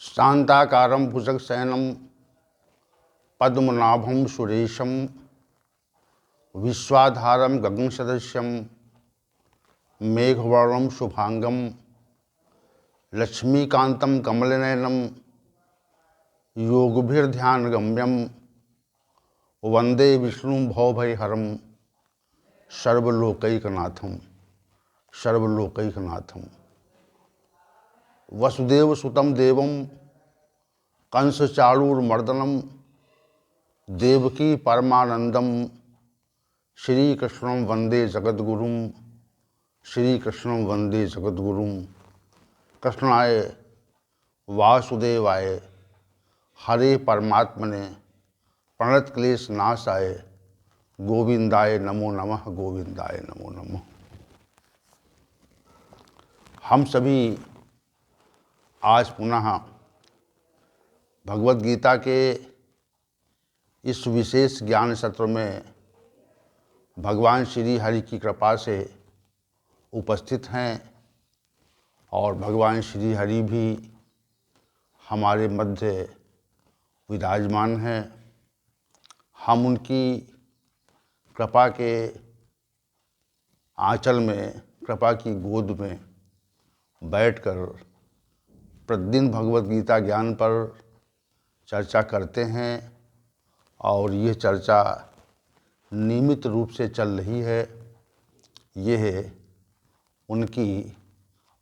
शांताकारं भुजगशयनं पद्मनाभं सुरेशं विश्वाधारं गगनसदृशं मेघवर्णं शुभांगं लक्ष्मीकान्तं कमलनयनं योगभिर्ध्यानगम्यं वंदे विष्णुं भवभयहरं सर्वलोकैकनाथं वसुदेवसुतं देवं कंसचाणूरमर्दनं देवकी परमानंदम श्रीकृष्णं वंदे जगद्गुरुं कृष्णाय वासुदेवाय हरे परमात्मने प्रणतक्लेशनाशाय गोविंदाय नमो नमः। हम सभी आज पुनः भगवद गीता के इस विशेष ज्ञान सत्र में भगवान श्री हरि की कृपा से उपस्थित हैं और भगवान श्री हरि भी हमारे मध्य विराजमान हैं। हम उनकी कृपा के आंचल में, कृपा की गोद में बैठकर प्रतिदिन भगवद गीता ज्ञान पर चर्चा करते हैं और ये चर्चा नियमित रूप से चल रही है। यह उनकी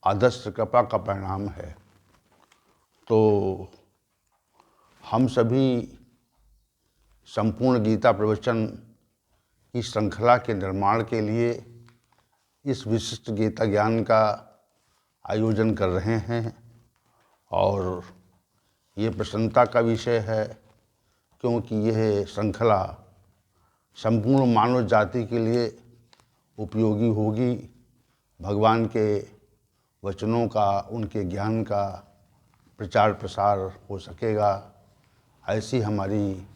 अदृश्य कृपा का परिणाम है। तो हम सभी संपूर्ण गीता प्रवचन की श्रृंखला के निर्माण के लिए इस विशिष्ट गीता ज्ञान का आयोजन कर रहे हैं और ये प्रसन्नता का विषय है, क्योंकि यह श्रृंखला संपूर्ण मानव जाति के लिए उपयोगी होगी। भगवान के वचनों का, उनके ज्ञान का प्रचार प्रसार हो सकेगा, ऐसी हमारी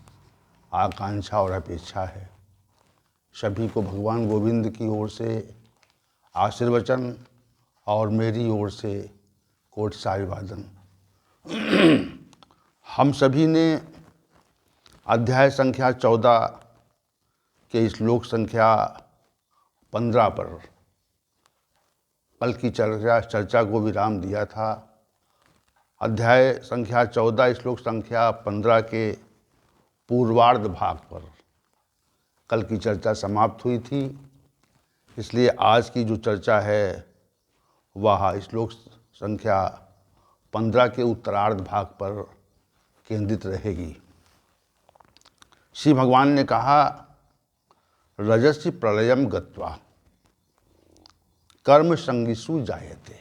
आकांक्षा और अपेक्षा है। सभी को भगवान गोविंद की ओर से आशीर्वचन और मेरी ओर से कोटि साधुवादन। हम सभी ने अध्याय संख्या 14 के श्लोक संख्या 15 पर कल की चर्चा को विराम दिया था। अध्याय संख्या 14 श्लोक संख्या 15 के पूर्वार्ध भाग पर कल की चर्चा समाप्त हुई थी, इसलिए आज की जो चर्चा है वह श्लोक संख्या 15 के उत्तरार्ध भाग पर केंद्रित रहेगी। श्री भगवान ने कहा, रजसि प्रलयम गत्वा कर्म संगिषु जायते।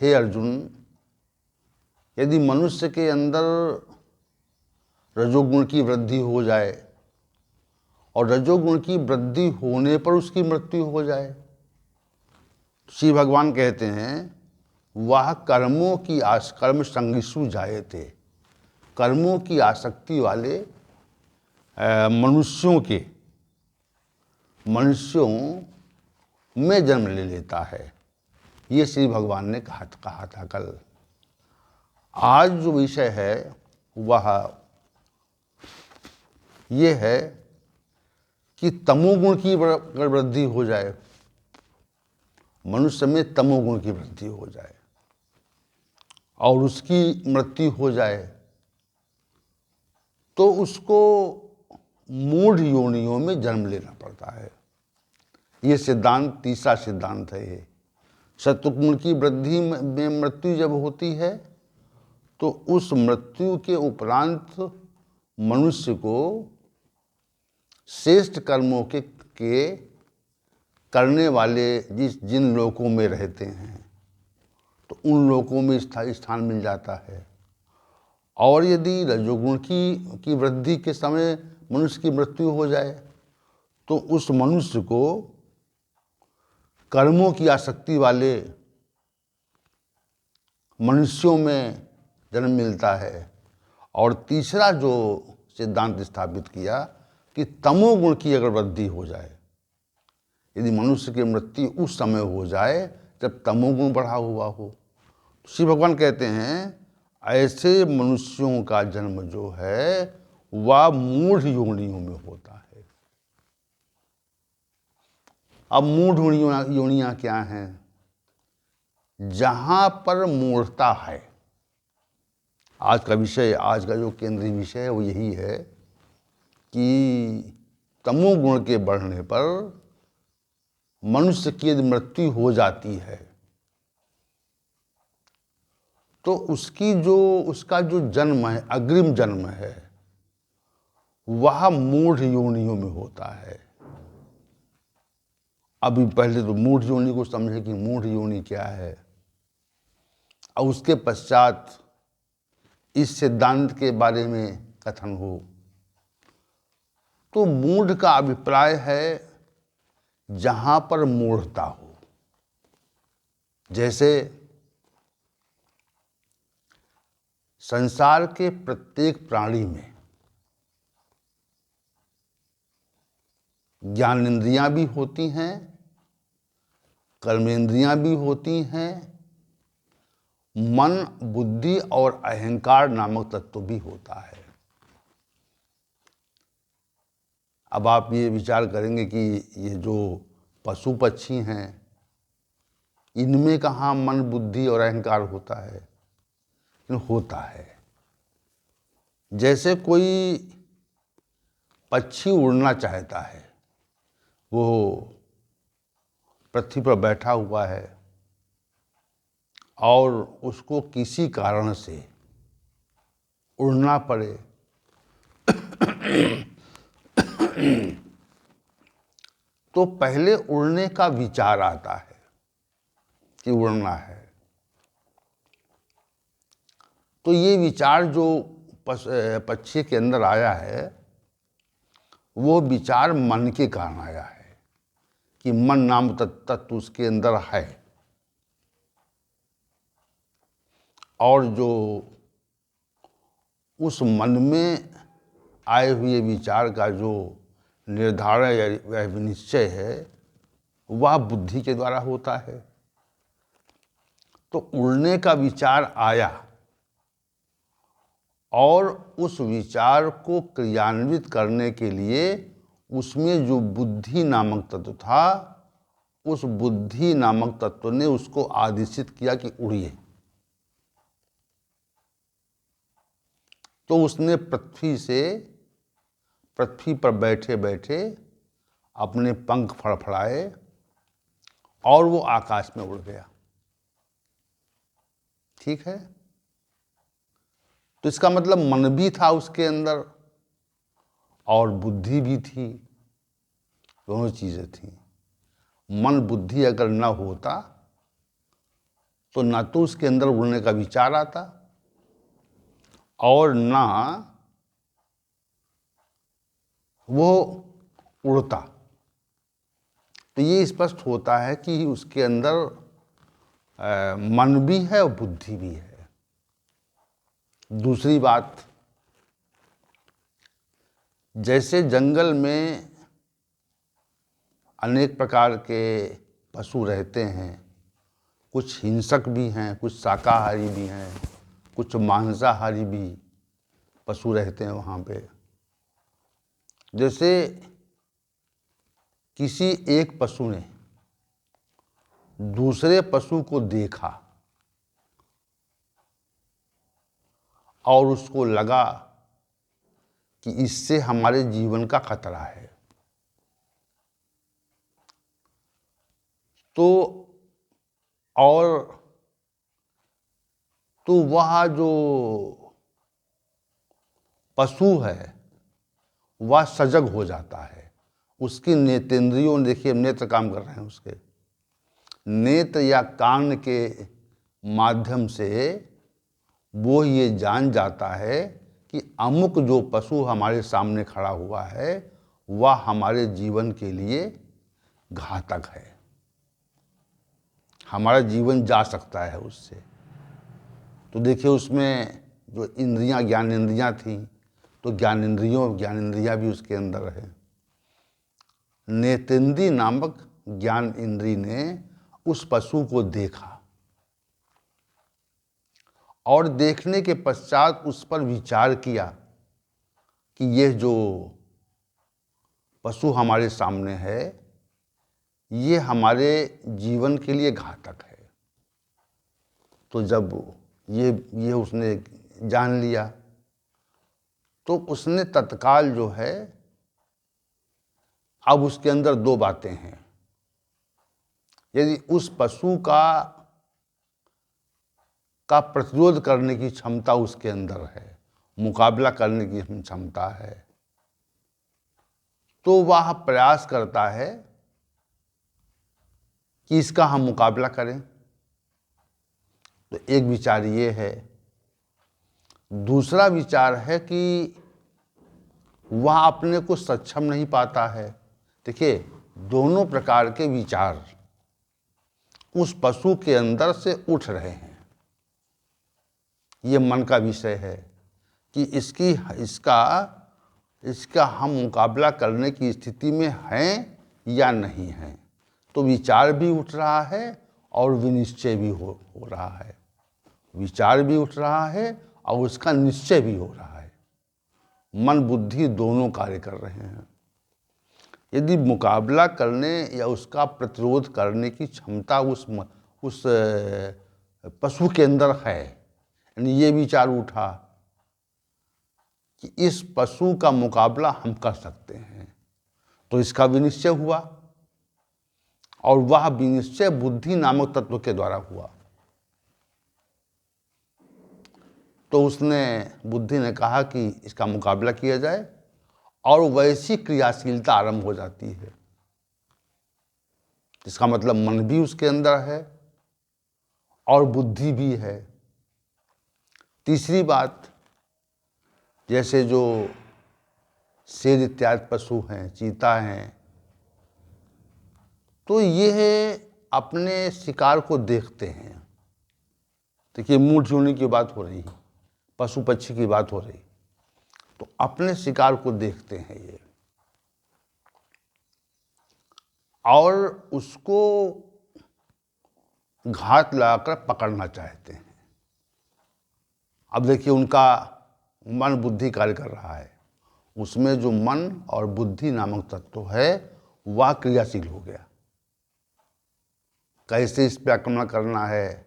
हे अर्जुन, यदि मनुष्य के अंदर रजोगुण की वृद्धि हो जाए और रजोगुण की वृद्धि होने पर उसकी मृत्यु हो जाए, श्री भगवान कहते हैं वह कर्मों की कर्म संगिषु जायते, कर्मों की आसक्ति वाले मनुष्यों में जन्म ले लेता है। ये श्री भगवान ने कहा था कल। आज जो विषय है वह ये है कि तमोगुण की वृद्धि हो जाए, मनुष्य में तमोगुण की वृद्धि हो जाए और उसकी मृत्यु हो जाए तो उसको मूढ़ योनियों में जन्म लेना पड़ता है। ये सिद्धांत, तीसरा सिद्धांत है। ये सत्वगुण की वृद्धि में मृत्यु जब होती है तो उस मृत्यु के उपरांत मनुष्य को श्रेष्ठ कर्मों के करने वाले जिन लोकों में रहते हैं तो उन लोकों में स्थान मिल जाता है। और यदि रजोगुण की वृद्धि के समय मनुष्य की मृत्यु हो जाए तो उस मनुष्य को कर्मों की आसक्ति वाले मनुष्यों में जन्म मिलता है। और तीसरा जो सिद्धांत स्थापित किया कि तमोगुण की अगर वृद्धि हो जाए, यदि मनुष्य की मृत्यु उस समय हो जाए जब तमोगुण बढ़ा हुआ हो, श्री भगवान कहते हैं ऐसे मनुष्यों का जन्म जो है वह मूढ़ योनियों में होता है। अब मूढ़ योनियां क्या हैं? जहां पर मूढ़ता है। आज का विषय, आज का जो केंद्रीय विषय है वो यही है कि तमोगुण के बढ़ने पर मनुष्य की यदि मृत्यु हो जाती है तो उसका जो जन्म है, अग्रिम जन्म है, वह मूढ़ योनियों में होता है। अभी पहले तो मूढ़ योनि को समझे कि मूढ़ योनि क्या है, और उसके पश्चात इस सिद्धांत के बारे में कथन हो। तो मूढ़ का अभिप्राय है जहां पर मूढ़ता हो। जैसे संसार के प्रत्येक प्राणी में ज्ञानेंद्रियां भी होती हैं, कर्मेंद्रियां भी होती हैं, मन, बुद्धि और अहंकार नामक तत्व भी होता है। अब आप ये विचार करेंगे कि ये जो पशु पक्षी हैं, इनमें कहाँ मन, बुद्धि और अहंकार होता है? होता है। जैसे कोई पक्षी उड़ना चाहता है, वो पृथ्वी पर बैठा हुआ है और उसको किसी कारण से उड़ना पड़े तो पहले उड़ने का विचार आता है कि उड़ना है। तो ये विचार जो पक्षी के अंदर आया है, वो विचार मन के कारण आया है कि मन नाम तत्व उसके अंदर है, और जो उस मन में आए हुए विचार का जो निर्धारण या निश्चय है वह बुद्धि के द्वारा होता है। तो उड़ने का विचार आया और उस विचार को क्रियान्वित करने के लिए उसमें जो बुद्धि नामक तत्व था, उस बुद्धि नामक तत्व ने उसको आदेशित किया कि उड़िए। तो उसने पृथ्वी पर बैठे बैठे अपने पंख फड़फड़ाए और वो आकाश में उड़ गया। ठीक है? तो इसका मतलब मन भी था उसके अंदर और बुद्धि भी थी, दोनों चीजें थी। मन बुद्धि अगर न होता तो ना तो उसके अंदर उड़ने का विचार आता और ना वो उड़ता। तो ये स्पष्ट होता है कि उसके अंदर मन भी है और बुद्धि भी है। दूसरी बात, जैसे जंगल में अनेक प्रकार के पशु रहते हैं, कुछ हिंसक भी हैं, कुछ शाकाहारी भी हैं, कुछ मांसाहारी भी पशु रहते हैं वहाँ पे। जैसे किसी एक पशु ने दूसरे पशु को देखा और उसको लगा कि इससे हमारे जीवन का खतरा है, तो वह जो पशु है वह सजग हो जाता है। उसकी नेत्रेंद्रियों, देखिए नेत्र काम कर रहे हैं उसके, नेत्र या कान के माध्यम से वो ये जान जाता है कि अमुक जो पशु हमारे सामने खड़ा हुआ है वह हमारे जीवन के लिए घातक है, हमारा जीवन जा सकता है उससे। तो देखिए उसमें जो इंद्रियां, ज्ञानेंद्रियां थीं, तो ज्ञानेंद्रियां भी उसके अंदर है। नेत्रेंद्रिय नामक ज्ञान इंद्रिय ने उस पशु को देखा और देखने के पश्चात उस पर विचार किया कि यह जो पशु हमारे सामने है ये हमारे जीवन के लिए घातक है। तो जब ये उसने जान लिया तो उसने तत्काल जो है, अब उसके अंदर दो बातें हैं। यदि उस पशु का प्रतिरोध करने की क्षमता उसके अंदर है, मुकाबला करने की क्षमता है, तो वह प्रयास करता है कि इसका हम मुकाबला करें। तो एक विचार ये है। दूसरा विचार है कि वह अपने को सक्षम नहीं पाता है। देखिए, दोनों प्रकार के विचार उस पशु के अंदर से उठ रहे हैं। ये मन का विषय है कि इसका हम मुकाबला करने की स्थिति में हैं या नहीं हैं। तो विचार भी उठ रहा है और विनिश्चय भी हो रहा है। विचार भी उठ रहा है और उसका निश्चय भी हो रहा है। मन बुद्धि दोनों कार्य कर रहे हैं। यदि मुकाबला करने या उसका प्रतिरोध करने की क्षमता उस पशु के अंदर है, यानी ये विचार उठा कि इस पशु का मुकाबला हम कर सकते हैं, तो इसका विनिश्चय हुआ और वह विनिश्चय बुद्धि नामक तत्व के द्वारा हुआ। तो बुद्धि ने कहा कि इसका मुकाबला किया जाए और वैसी क्रियाशीलता आरंभ हो जाती है। इसका मतलब मन भी उसके अंदर है और बुद्धि भी है। तीसरी बात, जैसे जो शेर इत्यादि पशु हैं, चीता हैं, तो ये अपने शिकार को देखते हैं। देखिए, मूढ़ जोनी की बात हो रही है, पशु पक्षी की बात हो रही, तो अपने शिकार को देखते हैं ये और उसको घात लगाकर पकड़ना चाहते हैं। अब देखिए, उनका मन बुद्धि कार्य कर रहा है। उसमें जो मन और बुद्धि नामक तत्व है वह क्रियाशील हो गया। कैसे इस पर आक्रमण करना है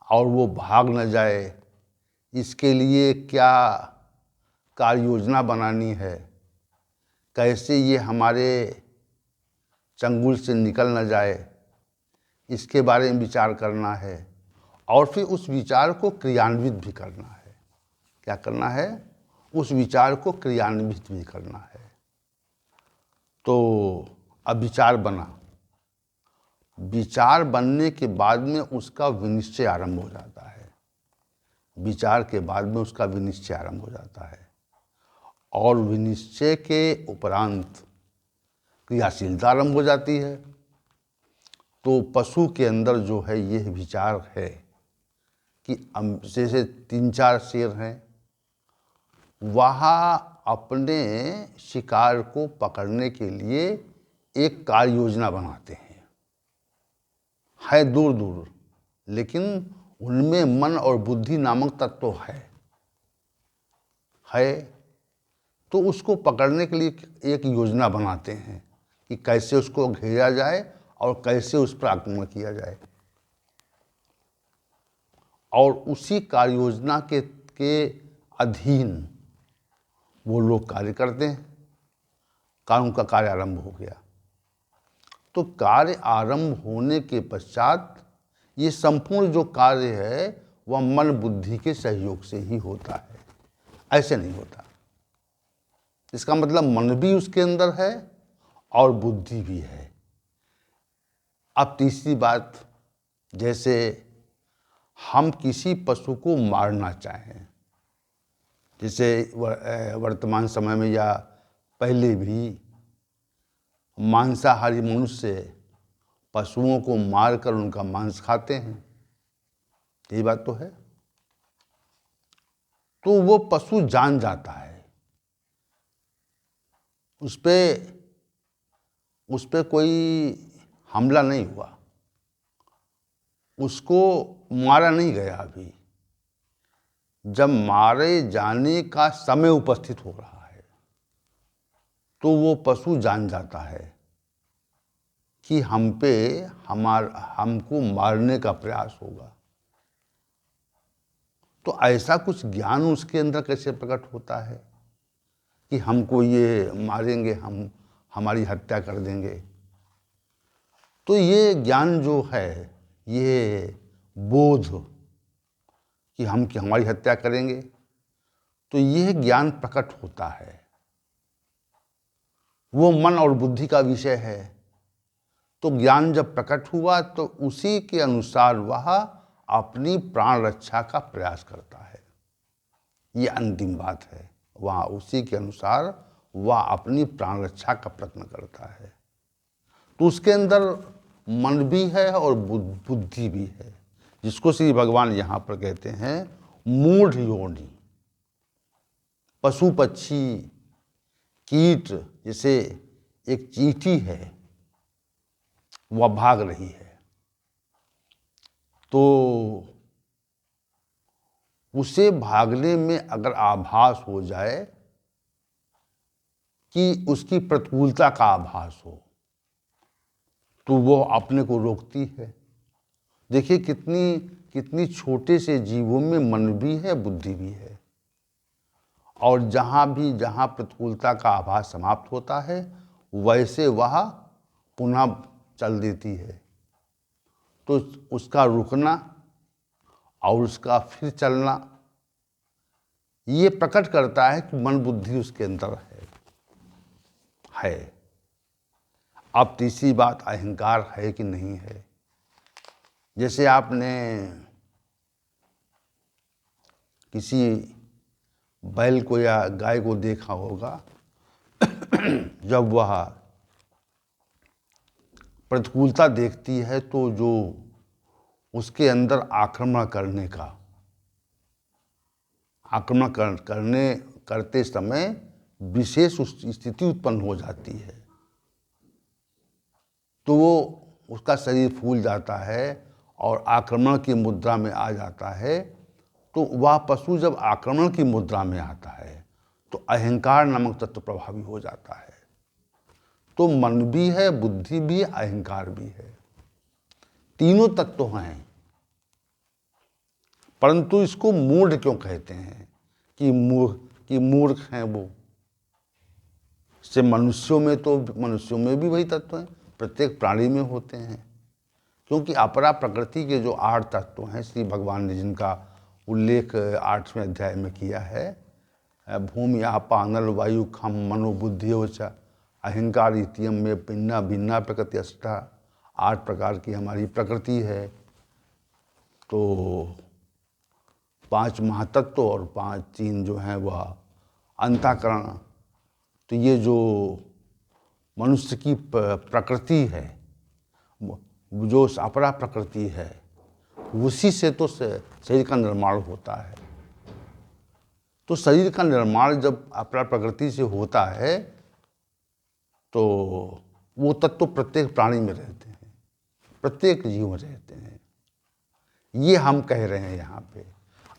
और वो भाग न जाए, इसके लिए क्या कार्य योजना बनानी है, कैसे ये हमारे चंगुल से निकल न जाए, इसके बारे में विचार करना है और फिर उस विचार को क्रियान्वित भी करना है। क्या करना है? उस विचार को क्रियान्वित भी करना है। तो अब विचार बना। विचार बनने के बाद में उसका विनिश्चय आरंभ हो जाता है। विचार के बाद में उसका विनिश्चय आरंभ हो जाता है और विनिश्चय के उपरांत क्रियाशीलता आरंभ हो जाती है। तो पशु के अंदर जो है यह विचार है कि जैसे 3-4 शेर हैं, वह अपने शिकार को पकड़ने के लिए एक कार्य योजना बनाते हैं। है दूर दूर, लेकिन उनमें मन और बुद्धि नामक तत्व है। तो उसको पकड़ने के लिए एक योजना बनाते हैं कि कैसे उसको घेरा जाए और कैसे उस पर आक्रमण किया जाए। और उसी कार्य योजना के अधीन वो लोग कार्य करते हैं। कानून का कार्य आरंभ हो गया। तो कार्य आरंभ होने के पश्चात ये संपूर्ण जो कार्य है वह मन बुद्धि के सहयोग से ही होता है, ऐसे नहीं होता। इसका मतलब मन भी उसके अंदर है और बुद्धि भी है। अब तीसरी बात, जैसे हम किसी पशु को मारना चाहें, जैसे वर्तमान समय में या पहले भी मांसाहारी मनुष्य पशुओं को मारकर उनका मांस खाते हैं, यही बात तो है। तो वो पशु जान जाता है, उस पे कोई हमला नहीं हुआ, उसको मारा नहीं गया अभी, जब मारे जाने का समय उपस्थित हो रहा है तो वो पशु जान जाता है कि हम पे हमको मारने का प्रयास होगा। तो ऐसा कुछ ज्ञान उसके अंदर कैसे प्रकट होता है कि हमको ये मारेंगे, हम हमारी हत्या कर देंगे। तो ये ज्ञान जो है, ये बोध कि हमारी हत्या करेंगे, तो यह ज्ञान प्रकट होता है। वो मन और बुद्धि का विषय है। तो ज्ञान जब प्रकट हुआ तो उसी के अनुसार वह अपनी प्राण रक्षा का प्रयास करता है। ये अंतिम बात है। वह उसी के अनुसार वह अपनी प्राण रक्षा का प्रयत्न करता है। तो उसके अंदर मन भी है और बुद्धि भी है, जिसको श्री भगवान यहाँ पर कहते हैं मूढ़ योनि। पशु पक्षी कीट, जैसे एक चींटी है वह भाग रही है, तो उसे भागने में अगर आभास हो जाए कि उसकी प्रतिकूलता का आभास हो तो वो अपने को रोकती है। देखिए कितनी छोटे से जीवों में मन भी है, बुद्धि भी है, और जहाँ प्रतिकूलता का आभास समाप्त होता है वैसे वह पुनः चल देती है। तो उसका रुकना और उसका फिर चलना ये प्रकट करता है कि मन बुद्धि उसके अंदर है। अब तीसरी बात, अहंकार है कि नहीं है। जैसे आपने किसी बैल को या गाय को देखा होगा, जब वह प्रतिकूलता देखती है तो जो उसके अंदर आक्रमण करते समय विशेष स्थिति उत्पन्न हो जाती है, तो वो उसका शरीर फूल जाता है और आक्रमण की मुद्रा में आ जाता है। तो वह पशु जब आक्रमण की मुद्रा में आता है तो अहंकार नामक तत्व प्रभावी हो जाता है। तो मन भी है, बुद्धि भी है, अहंकार भी है, तीनों तत्व हैं। परंतु इसको मूढ़ क्यों कहते हैं कि मूर्ख हैं वो। से मनुष्यों में भी वही तत्व हैं, प्रत्येक प्राणी में होते हैं। क्योंकि अपरा प्रकृति के जो 8 तत्व हैं, श्री भगवान ने जिनका उल्लेख 8वें अध्याय में किया है, भूमि आप अनल वायु खम मनो बुद्धियोच अहंकार इतियम में भिन्ना भिन्ना प्रकृति अष्टा। 8 प्रकार की हमारी प्रकृति है। तो 5 महातत्व और 3 जो हैं वह अंतःकरण। तो ये जो मनुष्य की प्रकृति है, जो अपरा प्रकृति है, उसी से तो शरीर का निर्माण होता है। तो शरीर का निर्माण जब अपरा प्रकृति से होता है तो वो तत्व प्रत्येक प्राणी में रहते हैं, प्रत्येक जीव में रहते हैं। ये हम कह रहे हैं यहाँ पे।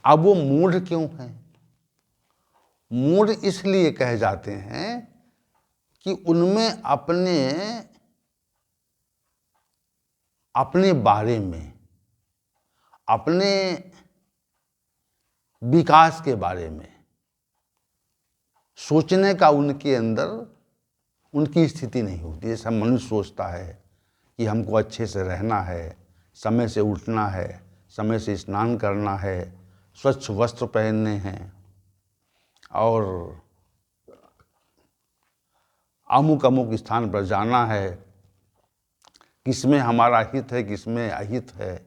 अब वो मूढ़ क्यों हैं? मूढ़ इसलिए कहे जाते हैं कि उनमें अपने बारे में, अपने विकास के बारे में सोचने का उनके अंदर उनकी स्थिति नहीं होती। जैसा मनुष्य सोचता है कि हमको अच्छे से रहना है, समय से उठना है, समय से स्नान करना है, स्वच्छ वस्त्र पहनने हैं और अमुक अमुक स्थान पर जाना है, किसमें हमारा हित है, किसमें अहित है,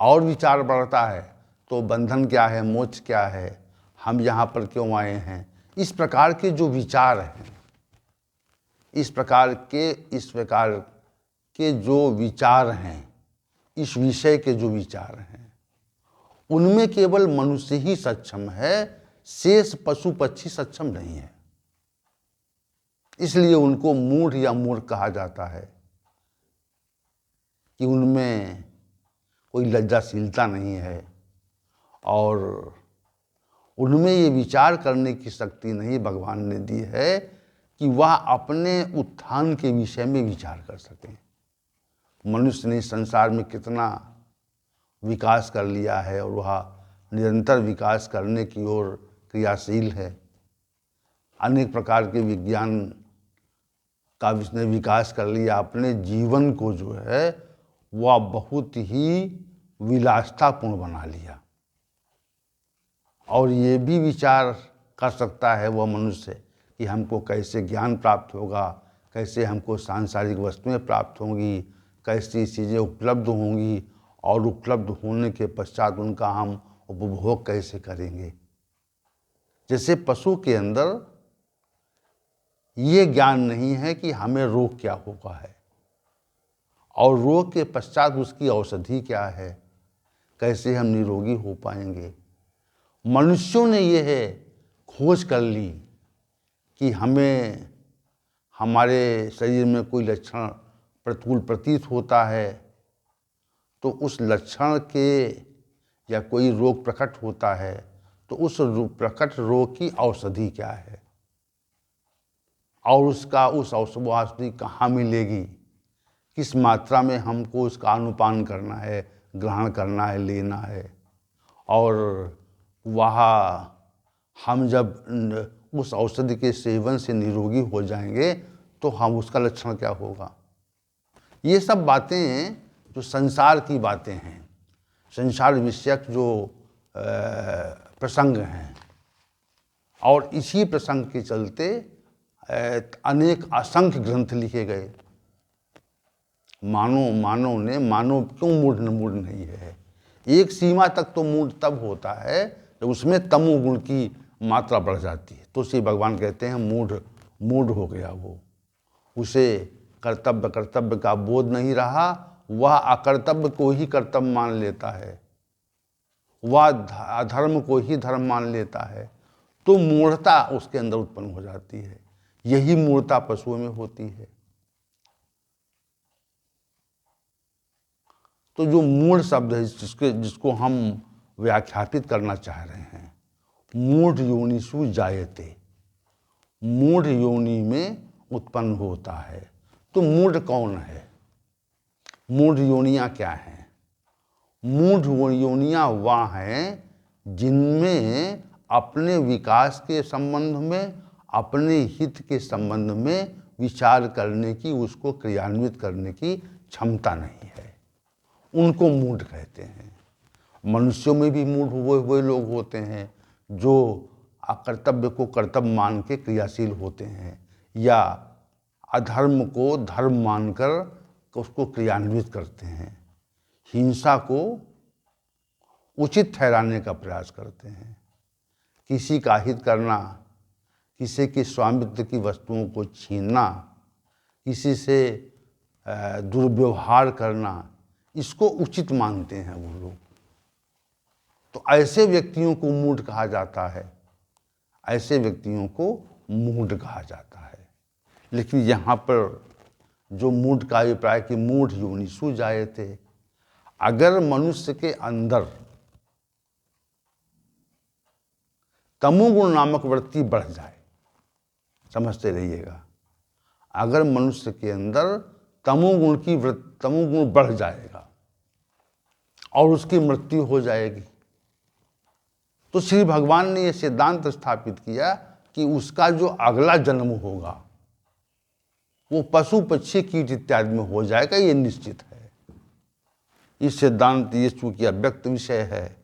और विचार बढ़ता है तो बंधन क्या है, मोक्ष क्या है, हम यहाँ पर क्यों आए हैं। इस प्रकार के जो विचार हैं, इस प्रकार के जो विचार हैं, इस विषय के जो विचार हैं, उनमें केवल मनुष्य ही सक्षम है, शेष पशु पक्षी सक्षम नहीं है। इसलिए उनको मूढ़ या मूर्ख कहा जाता है कि उनमें कोई लज्जाशीलता नहीं है और उनमें ये विचार करने की शक्ति नहीं भगवान ने दी है कि वह अपने उत्थान के विषय में विचार कर सकें। मनुष्य ने संसार में कितना विकास कर लिया है और वह निरंतर विकास करने की ओर क्रियाशील है। अनेक प्रकार के विज्ञान का उसने विकास कर लिया। अपने जीवन को जो है वह बहुत ही विलासतापूर्ण बना लिया। और ये भी विचार कर सकता है वह मनुष्य कि हमको कैसे ज्ञान प्राप्त होगा, कैसे हमको सांसारिक वस्तुएं प्राप्त होंगी, कैसी चीज़ें उपलब्ध होंगी और उपलब्ध होने के पश्चात उनका हम उपभोग कैसे करेंगे। जैसे पशु के अंदर ये ज्ञान नहीं है कि हमें रोग क्या होगा है और रोग के पश्चात उसकी औषधि क्या है, कैसे हम निरोगी हो पाएंगे। मनुष्यों ने ये है खोज कर ली कि हमें हमारे शरीर में कोई लक्षण प्रतिकूल प्रतीत होता है तो उस लक्षण के या कोई रोग प्रकट होता है तो उस प्रकट रोग की औषधि क्या है और उस औषधि कहाँ मिलेगी, किस मात्रा में हमको उसका अनुपान करना है, ग्रहण करना है, लेना है। और वहाँ हम जब उस औषधि के सेवन से निरोगी हो जाएंगे तो हम उसका लक्षण क्या होगा। ये सब बातें जो संसार की बातें हैं, संसार विषयक जो प्रसंग हैं, और इसी प्रसंग के चलते अनेक असंख्य ग्रंथ लिखे गए। मानव क्यों मूढ़ नहीं है। एक सीमा तक तो मूढ़ तब होता है जब उसमें तमोगुण की मात्रा बढ़ जाती है, तो श्री भगवान कहते हैं मूढ़ हो गया वो। उसे कर्तव्य का बोध नहीं रहा, वह अकर्तव्य को ही कर्तव्य मान लेता है, वह अधर्म को ही धर्म मान लेता है, तो मूढ़ता उसके अंदर उत्पन्न हो जाती है। यही मूढ़ता पशुओं में होती है। तो जो मूढ़ शब्द है जिसको हम व्याख्यापित करना चाह रहे हैं, मूढ़ योनिषु जायते, मूढ़ योनि में उत्पन्न होता है। तो मूढ़ कौन है, मूढ़ योनियाँ क्या हैं। मूढ़ योनियाँ वह हैं जिनमें अपने विकास के संबंध में, अपने हित के संबंध में विचार करने की, उसको क्रियान्वित करने की क्षमता नहीं है, उनको मूढ़ कहते हैं। मनुष्यों में भी मूढ़ हुए लोग होते हैं जो अकर्तव्य को कर्तव्य मान के क्रियाशील होते हैं, या अधर्म को धर्म मानकर उसको क्रियान्वित करते हैं, हिंसा को उचित ठहराने का प्रयास करते हैं, किसी का हित करना, किसी के स्वामित्व की वस्तुओं को छीनना, किसी से दुर्व्यवहार करना, इसको उचित मानते हैं वो लोग। तो ऐसे व्यक्तियों को मूढ़ कहा जाता है, ऐसे व्यक्तियों को मूढ़ कहा जाता है। लेकिन यहाँ पर जो मूढ़ का अभिप्राय कि मूढ़ योनिषु जायते, अगर मनुष्य के अंदर तमोगुण नामक वृत्ति बढ़ जाए, समझते रहिएगा, अगर मनुष्य के अंदर तमोगुण बढ़ जाएगा और उसकी मृत्यु हो जाएगी, तो श्री भगवान ने यह सिद्धांत स्थापित किया कि उसका जो अगला जन्म होगा वो पशु पक्षी कीट इत्यादि में हो जाएगा, ये निश्चित है। इस सिद्धांत ये चूंकि अव्यक्त विषय है,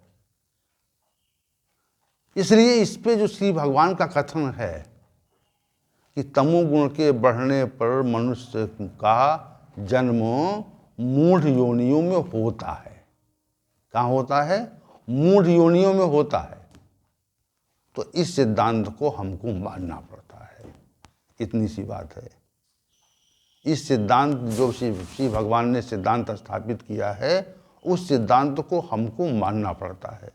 इसलिए इस पे जो श्री भगवान का कथन है कि तमोगुण के बढ़ने पर मनुष्य का जन्म मूढ़ योनियों में होता है। कहाँ होता है? मूढ़ योनियों में होता है। तो इस सिद्धांत को हमको मानना पड़ता है, इतनी सी बात है। इस सिद्धांत जो श्री भगवान ने सिद्धांत स्थापित किया है, उस सिद्धांत को हमको मानना पड़ता है।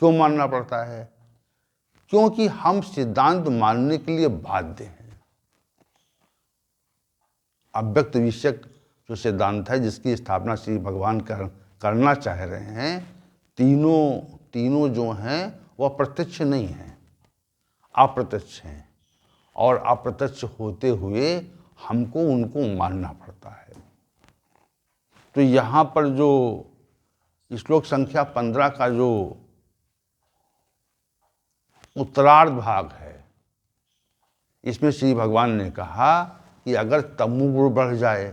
क्यों मानना पड़ता है? क्योंकि हम सिद्धांत मानने के लिए बाध्य हैं। अव्यक्त विषयक जो सिद्धांत है, जिसकी स्थापना श्री भगवान करना चाह रहे हैं, तीनों जो हैं वह प्रत्यक्ष नहीं है, अप्रत्यक्ष हैं, और अप्रत्यक्ष होते हुए हमको उनको मानना पड़ता है। तो यहाँ पर जो श्लोक संख्या 15 का जो उत्तरार्ध भाग है, इसमें श्री भगवान ने कहा कि अगर तमोगुण बढ़ जाए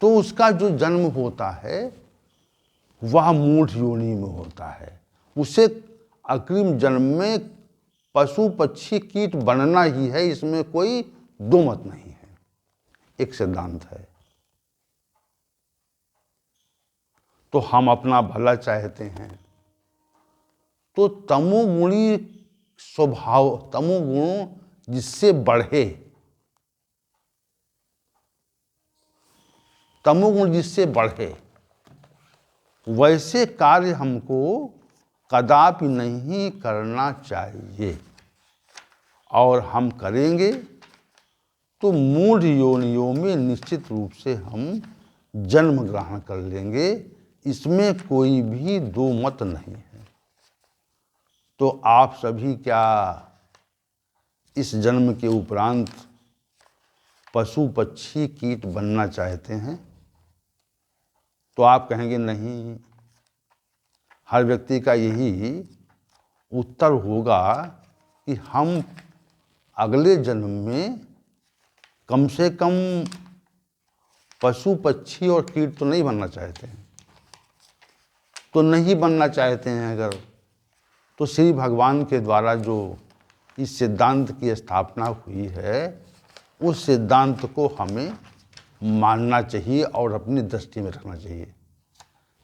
तो उसका जो जन्म होता है वह मूढ़ योनि में होता है। उसे अग्रिम जन्म में पशु पक्षी कीट बनना ही है, इसमें कोई दो मत नहीं है, एक सिद्धांत है। तो हम अपना भला चाहते हैं तो तमोगुणी स्वभाव, तमोगुण जिससे बढ़े, तमोगुण जिससे बढ़े वैसे कार्य हमको कदापि नहीं करना चाहिए, और हम करेंगे तो मूढ़ योनियों में निश्चित रूप से हम जन्म ग्रहण कर लेंगे, इसमें कोई भी दो मत नहीं है। तो आप सभी क्या इस जन्म के उपरांत पशु पक्षी कीट बनना चाहते हैं? तो आप कहेंगे नहीं। हर व्यक्ति का यही उत्तर होगा कि हम अगले जन्म में कम से कम पशु पक्षी और कीट तो नहीं बनना चाहते हैं। तो नहीं बनना चाहते हैं अगर, तो श्री भगवान के द्वारा जो इस सिद्धांत की स्थापना हुई है उस सिद्धांत को हमें मानना चाहिए और अपनी दृष्टि में रखना चाहिए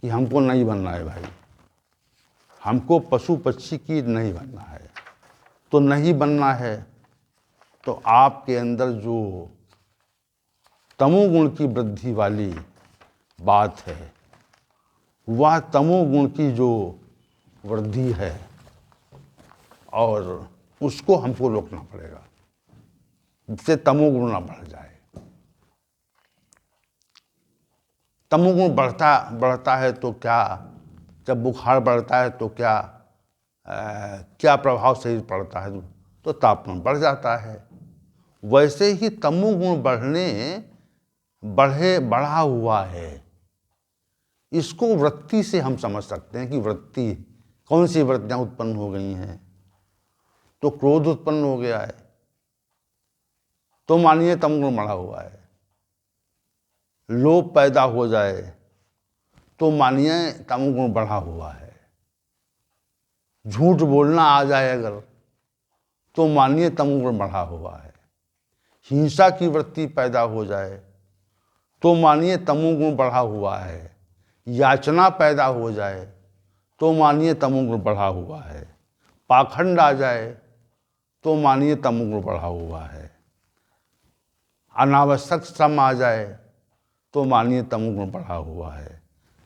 कि हमको नहीं बनना है भाई, हमको पशु पक्षी की नहीं बनना है। तो नहीं बनना है तो आपके अंदर जो तमोगुण की वृद्धि वाली बात है, वह तमोगुण की जो वृद्धि है और उसको हमको रोकना पड़ेगा, जिससे तमोगुण ना बढ़ जाए। तमोगुण बढ़ता है तो क्या, जब बुखार बढ़ता है तो क्या क्या प्रभाव शरीर पड़ता है, तो तापमान बढ़ जाता है। वैसे ही तमोगुण बढ़ा हुआ है, इसको वृत्ति से हम समझ सकते हैं कि वृत्ति, कौन सी वृत्तियां उत्पन्न हो गई हैं। तो क्रोध उत्पन्न हो गया है तो मानिए तमोगुण बढ़ा हुआ है। लोभ पैदा हो जाए तो मानिए तमोगुण बढ़ा हुआ है। झूठ बोलना आ जाए अगर तो मानिए तमोगुण बढ़ा हुआ है। हिंसा की वृत्ति पैदा हो जाए तो मानिए तमोगुण बढ़ा हुआ है। याचना पैदा हो जाए तो मानिए तमोगुण बढ़ा हुआ है। पाखंड आ जाए तो मानिए तमोगुण बढ़ा हुआ है। अनावश्यक श्रम आ जाए तो मानिए तमोगुण बढ़ा हुआ है।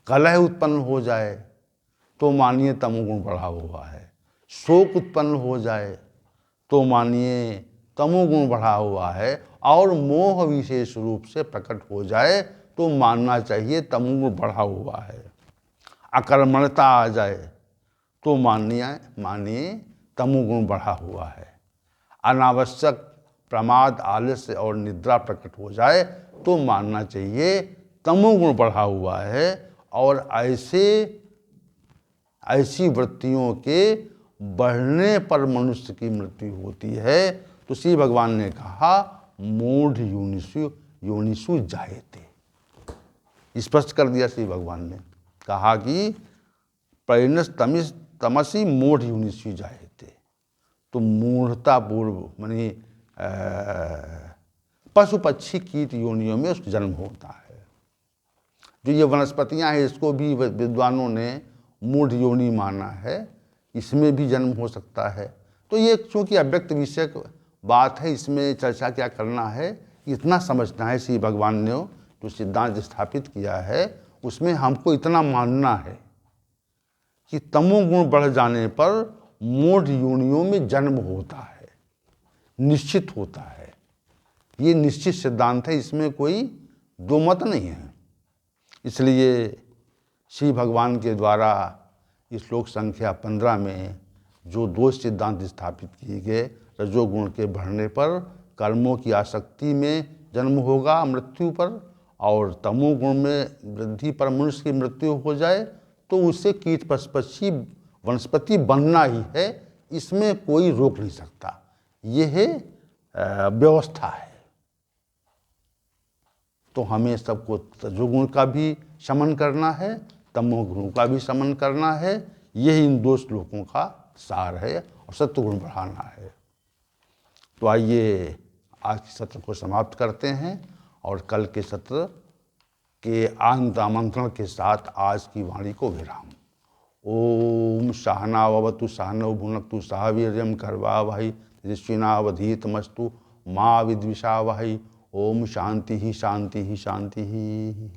कलह उत्पन्न हो जाए तो मानिए तमोगुण बढ़ा हुआ है। शोक उत्पन्न हो जाए तो मानिए तमोगुण बढ़ा हुआ है। और मोह विशेष रूप से प्रकट हो जाए तो मानना चाहिए तमोगुण बढ़ा हुआ है। अकर्मण्यता आ जाए तो मानिए तमोगुण बढ़ा हुआ है। अनावश्यक प्रमाद, आलस्य और निद्रा प्रकट हो जाए तो मानना चाहिए तमोगुण बढ़ा हुआ है। और ऐसी वृत्तियों के बढ़ने पर मनुष्य की मृत्यु होती है। तो श्री भगवान ने कहा मूढ़ योनिषु जायते, स्पष्ट कर दिया श्री भगवान ने, कहा कि परिणस तमसी मूढ़ योनिषु जायते। तो मूढ़ता पूर्व मानी पशु पक्षी कीट योनियों में उसका जन्म होता है। जो ये वनस्पतियां हैं इसको भी विद्वानों ने मूढ़ योनि माना है, इसमें भी जन्म हो सकता है। तो ये चूँकि अव्यक्त विषयक बात है, इसमें चर्चा क्या करना है, इतना समझना है। श्री भगवान ने जो सिद्धांत स्थापित किया है उसमें हमको इतना मानना है कि तमोगुण बढ़ जाने पर मूढ़ योनियों में जन्म होता है, निश्चित होता है। ये निश्चित सिद्धांत है, इसमें कोई दो मत नहीं है। इसलिए श्री भगवान के द्वारा श्लोक संख्या 15 में जो 2 सिद्धांत स्थापित किए गए, रजोगुण के बढ़ने पर कर्मों की आसक्ति में जन्म होगा मृत्यु पर, और तमोगुण में वृद्धि पर मनुष्य की मृत्यु हो जाए तो उसे कीट पशु वनस्पति बनना ही है, इसमें कोई रोक नहीं सकता। यह व्यवस्था है। तो हमें सबको रजोगुण का भी शमन करना है, तमोगुण का भी शमन करना है। यही इन 2 श्लोकों का सार है, और सत्वगुण बढ़ाना है। तो आइए आज के सत्र को समाप्त करते हैं, और कल के सत्र के आमंत्रण के साथ आज की वाणी को विराम। ओम सहनावतु सहनौ भुनक्तु सह वीर्यं कर्वावहै तेजस्विनावधीतमस्तु मा विद्विषावहै। ओम शांति ही शांति ही शांति ही।